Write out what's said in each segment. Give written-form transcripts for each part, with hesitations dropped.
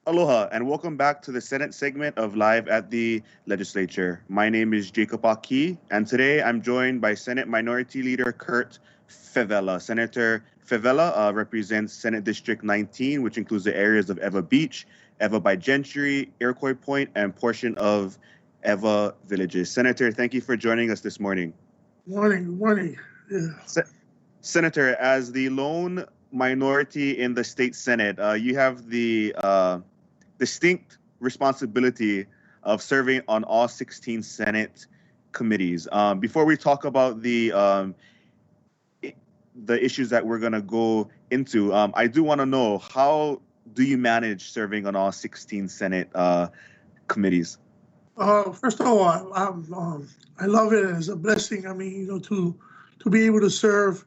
Aloha, and welcome back to the Senate segment of Live at the Legislature. My name is Jacob Aki, and today I'm joined by Senate Minority Leader Kurt Fevella. Senator Fevella represents Senate District 19, which includes the areas of Eva Beach, Eva by Gentry, Iroquois Point, and portion of Eva Villages. Senator, thank you for joining us this morning. Morning. Yeah. Senator, as the lone minority in the state Senate, you have the distinct responsibility of serving on all 16 Senate committees. Before we talk about the issues that we're going to go into, I do want to know, how do you manage serving on all 16 Senate committees? First of all, I love it as a blessing. I mean, to be able to serve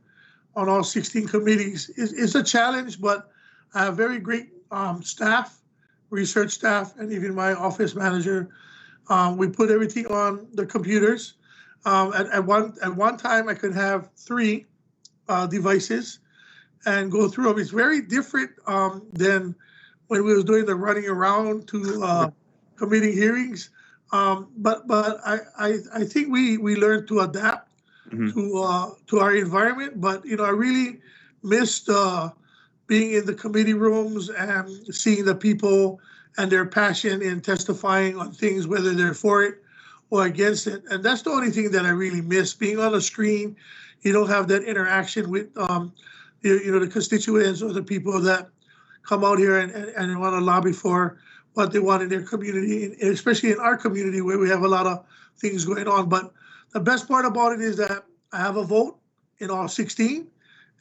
on all 16 committees is a challenge, but I have very great staff, research staff, and even my office manager. We put everything on the computers. At one time, I could have 3 devices and go through them. It's very different than when we was doing the running around to committee hearings. But I think we learned to adapt to our environment. But I really missed being in the committee rooms and seeing the people and their passion in testifying on things, whether they're for it or against it. And that's the only thing that I really miss. Being on a screen, you don't have that interaction with the constituents or the people that come out here and want to lobby for what they want in their community, especially in our community where we have a lot of things going on. But the best part about it is that I have a vote in all 16,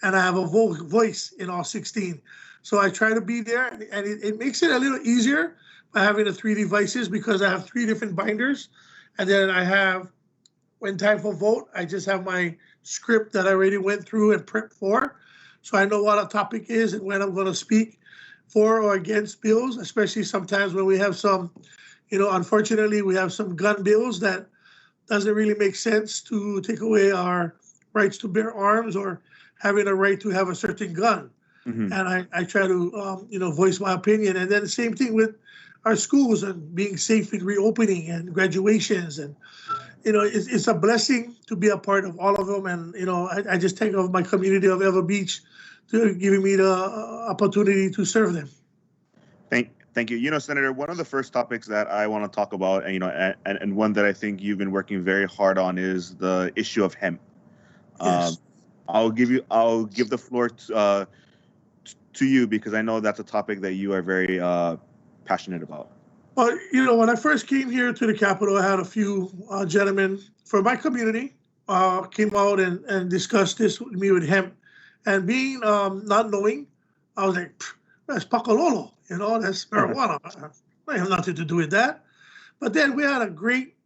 and I have a voice in all 16. So I try to be there, and it makes it a little easier by having the 3 devices, because I have 3 different binders. And then I have, when time for vote, I just have my script that I already went through and prepped for. So I know what a topic is and when I'm going to speak for or against bills, especially sometimes when we have some, unfortunately, we have some gun bills that doesn't really make sense to take away our rights to bear arms or having a right to have a certain gun. And I try to, voice my opinion. And then the same thing with our schools and being safe in reopening and graduations. And, it's a blessing to be a part of all of them. And, I just thank of my community of Eva Beach to giving me the opportunity to serve them. Thank you. Senator, one of the first topics that I want to talk about, and one that I think you've been working very hard on, is the issue of hemp. Yes. I'll give the floor to you, because I know that's a topic that you are very passionate about. Well, when I first came here to the Capitol, I had a few gentlemen from my community came out and discussed this with me with hemp. And being not knowing, I was like, that's pakalolo, that's marijuana. I have nothing to do with that. But then we had a great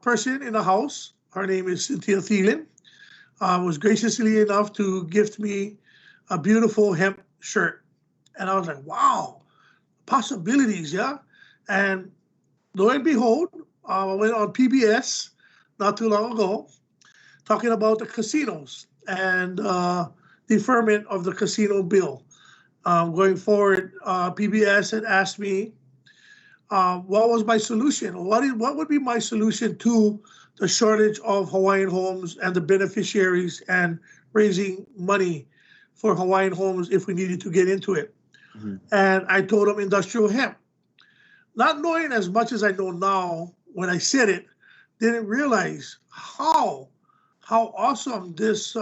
person in the House. Her name is Cynthia Thielen. Was graciously enough to gift me a beautiful hemp shirt. And I was like, wow, possibilities, yeah? And lo and behold, I went on PBS not too long ago talking about the casinos and deferment of the casino bill. Going forward, PBS had asked me what was my solution? What would be my solution to the shortage of Hawaiian homes and the beneficiaries and raising money for Hawaiian homes if we needed to get into it? And I told them industrial hemp. Not knowing as much as I know now, when I said it, didn't realize how awesome this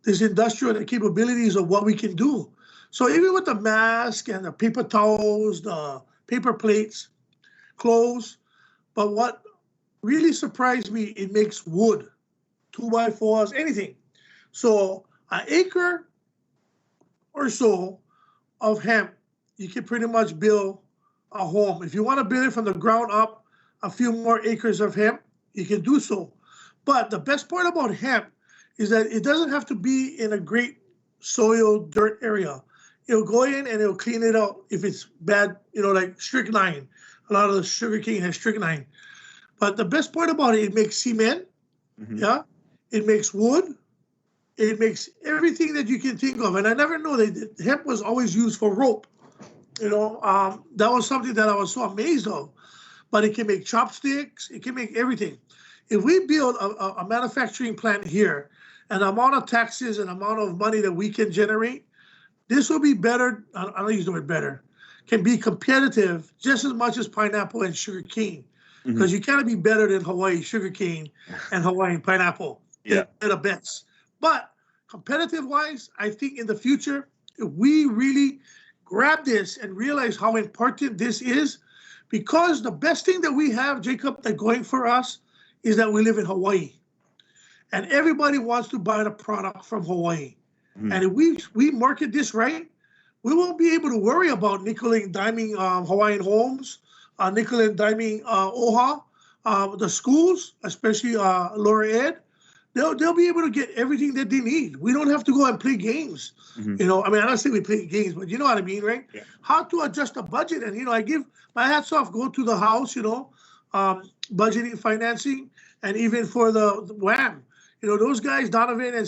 industrial capabilities of what we can do. So even with the mask and the paper towels, the paper plates, clothes, but what really surprised me, it makes wood, 2x4s, anything. So an acre or so of hemp, you can pretty much build a home. If you want to build it from the ground up, a few more acres of hemp, you can do so. But the best part about hemp is that it doesn't have to be in a great soil, dirt area. It'll go in and it'll clean it out if it's bad, like strychnine. A lot of the sugarcane has strychnine. But the best part about it, it makes cement, yeah? It makes wood. It makes everything that you can think of. And I never know that hemp was always used for rope. That was something that I was so amazed of. But it can make chopsticks. It can make everything. If we build a manufacturing plant here, and the amount of taxes and amount of money that we can generate, this will be better. I don't use the word better. Can be competitive just as much as pineapple and sugar cane, because you cannot be better than Hawaii sugar cane and Hawaiian pineapple. Yeah, They're the best. But competitive wise, I think in the future, if we really grab this and realize how important this is, because the best thing that we have, Jacob, that going for us is that we live in Hawaii. And everybody wants to buy the product from Hawaii. And if we market this right, we won't be able to worry about nickel and diming Hawaiian homes, nickel and diming OHA, the schools, especially lower ed. They'll be able to get everything that they need. We don't have to go and play games. I don't say we play games, but you know what I mean, right? Yeah. How to adjust a budget. And, I give my hats off, go to the house, budgeting, financing, and even for the WAM. Those guys, Donovan and,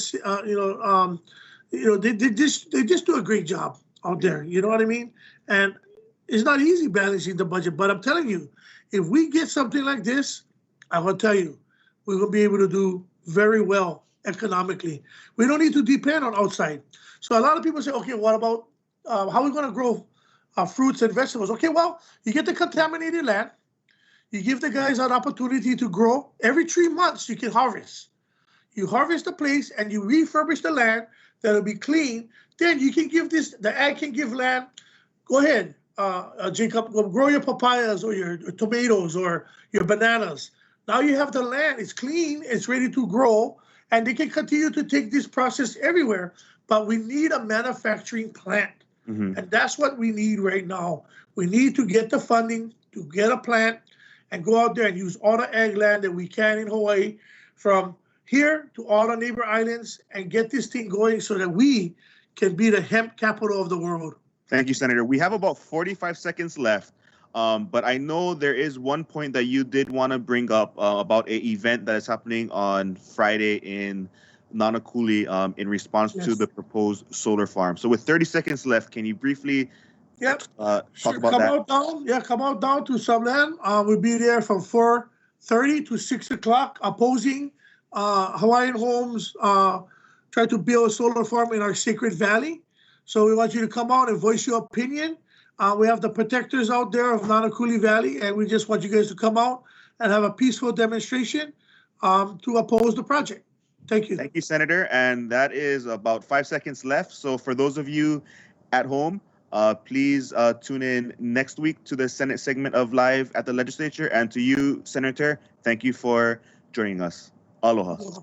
they just do a great job out there. You know what I mean? And it's not easy balancing the budget, but I'm telling you, if we get something like this, I will tell you, we will be able to do very well economically. We don't need to depend on outside. So a lot of people say, okay, what about how are we going to grow fruits and vegetables? Okay, well, you get the contaminated land. You give the guys an opportunity to grow. Every 3 months, you can harvest. You harvest the place and you refurbish the land. That'll be clean. Then you can give the ag can give land. Go ahead, Jacob, go grow your papayas or your tomatoes or your bananas. Now you have the land, it's clean, it's ready to grow, and they can continue to take this process everywhere. But we need a manufacturing plant. And that's what we need right now. We need to get the funding to get a plant and go out there and use all the ag land that we can in Hawaii, from here to all the neighbor islands, and get this thing going so that we can be the hemp capital of the world. Thank you, Senator. We have about 45 seconds left. But I know there is one point that you did want to bring up about an event that is happening on Friday in Nanakuli in response to the proposed solar farm. So with 30 seconds left, can you briefly talk about that? Come out down to Subland. We'll be there from 4:30 to 6 o'clock opposing Hawaiian Homes try to build a solar farm in our sacred valley. So we want you to come out and voice your opinion. We have the protectors out there of Nanakuli Valley, and we just want you guys to come out and have a peaceful demonstration to oppose the project. Thank you. Thank you, Senator. And that is about 5 seconds left. So for those of you at home, please tune in next week to the Senate segment of Live at the Legislature. And to you, Senator, thank you for joining us. Aloha.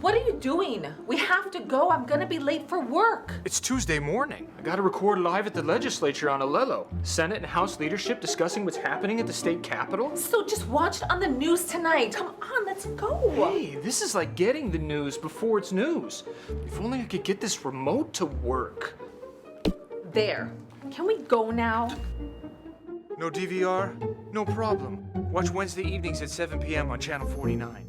What are you doing? We have to go. I'm gonna be late for work. It's Tuesday morning. I gotta record live at the legislature on Alelo. Senate and House leadership discussing what's happening at the state capitol. So just watch it on the news tonight. Come on, let's go. Hey, this is like getting the news before it's news. If only I could get this remote to work. There. Can we go now? No DVR? No problem. Watch Wednesday evenings at 7 p.m. on Channel 49.